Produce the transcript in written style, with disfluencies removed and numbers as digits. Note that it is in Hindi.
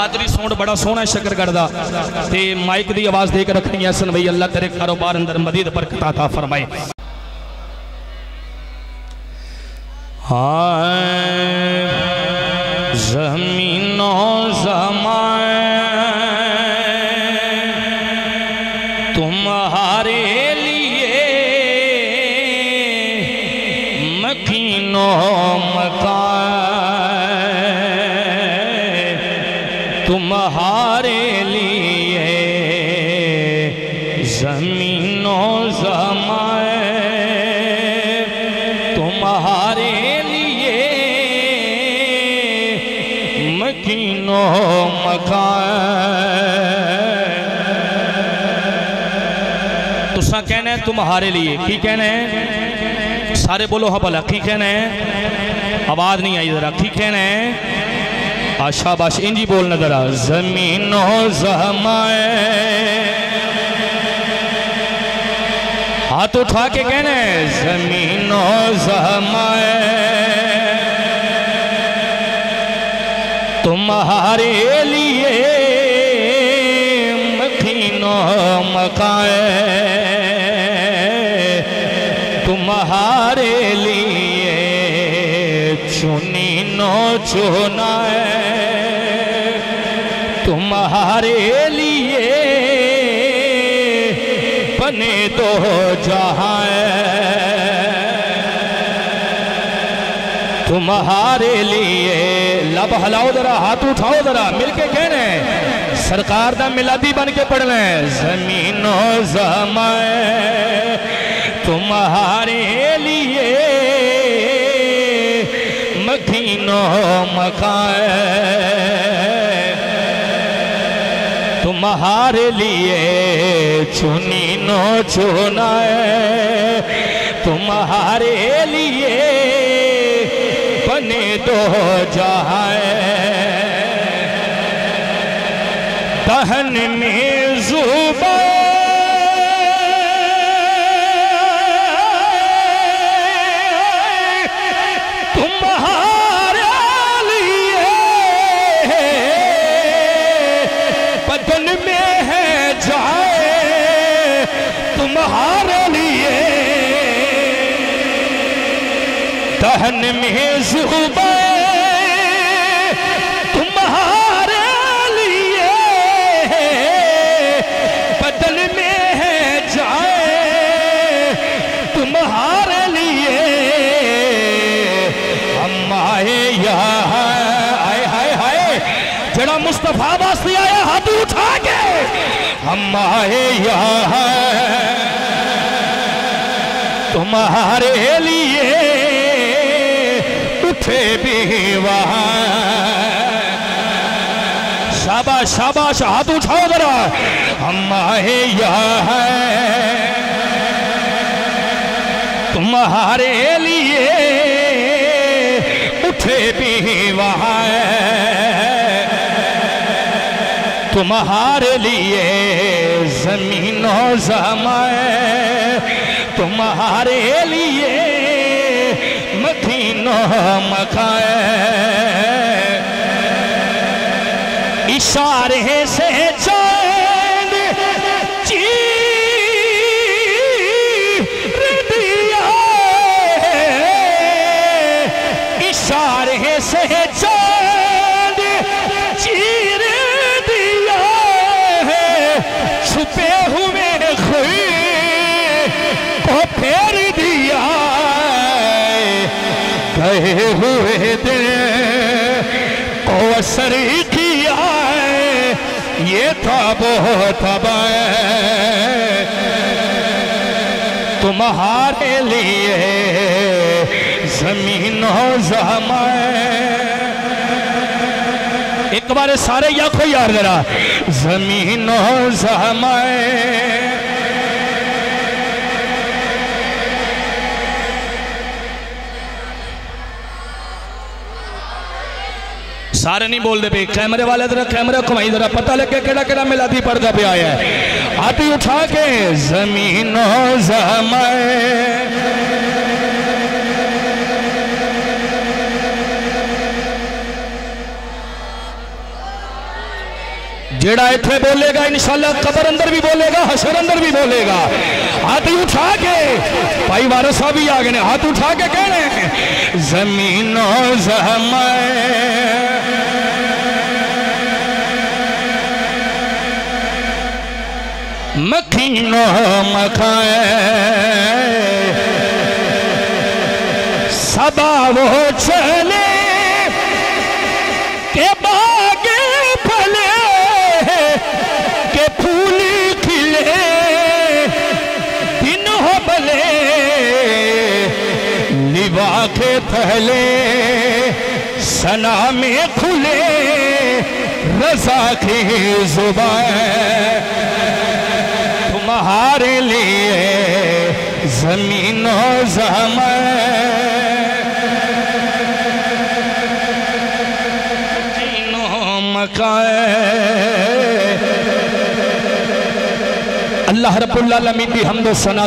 हाजरी साउंड बड़ा सोहना शकरगढ़ दा ते माइक दी आवाज़ दे के रखनी है सन भाई। अल्लाह तेरे कारोबार अंदर मजीद बरकत अता फरमाए। हाँ ज़मीनों ज़माए तुम्हारे लिए मकीनों मकाए तुम्हारे लिए ज़मीनों ज़माए तुम्हारे लिए मकीनों मकाए। तुसा कहना है तुम्हारे लिए की कहना है सारे बोलो हाँ भला की कहना है आवाज़ नहीं आई जरा की कहना है शाबाश इंजी बोलना जरा। ज़मीनों ज़माए हाथ उठा के कहना है ज़मीनों ज़माए तुम्हारे लिए मकीनों मकाए तुम्हारे लिए चुनी नो चुनाए तुम्हारे लिए बने दो जहां तुम्हारे लिए। लब हलाओ जरा हाथ उठाओ जरा मिलके कहने सरकार दा मिलादी बन के पढ़ना है। ज़मीनों ज़माए तुम्हारे लिए मकीनों मकाए तुम्हारे लिए चुनी नो चुनाए तुम्हारे लिए बने दो जहां दहन में ज़ुबान तुम्हारे लिए बदन में है जाए तुम्हारे लिए दहन में ज़ुबान तुम्हारे लिए बदन में है जाए तुम्हारे लिए हम आए यहाँ आए हाय हाय जड़ा मुस्तफा वास्ते आया हाथ उठा के हम आए यहाँ तुम्हारे लिए उठे भी वहाँ शाबाश शाबाश हाथ उठाओ जरा हम आए यहाँ तुम्हारे लिए उठे भी वहाँ तुम्हारे लिए ज़मीनों ज़माए तुम्हारे लिए मकीनों मकाए इशारे से चांद चीर दिया इशारे से चांद चीर दिया छुपे हुए खुई को फेर दिया गए हुए दिन को असर किया ये था बहुत तुम्हारे लिए ज़मीनों ज़माए एक बार सारे याखो यार जरा ज़मीनों ज़माए सारे नहीं बोलते पे कैमरे वाले जरा कैमरा घुमाई जरा पता लगे केड़ा केड़ा मिलादी पढ़ता पे आया है हाथ उठा के ज़मीनों ज़माए जेड़ा इथे बोलेगा इंशाल्लाह कब्र अंदर भी बोलेगा, हशर अंदर भी बोलेगा। हाथ उठा के भाई वारिस साहब भी आ गए ने, हाथ उठा के कहने जमीनों ज़हमत मखीनो मखाए सबा वो चले के बागे फले के फूल खिले दिन हो भले लिवा के पहले सना में खुले रजा की जुबान तुम्हारे लिए जमीनों ज़हमत अल्लाह रब्बुल आलमीन की हम्द व सना।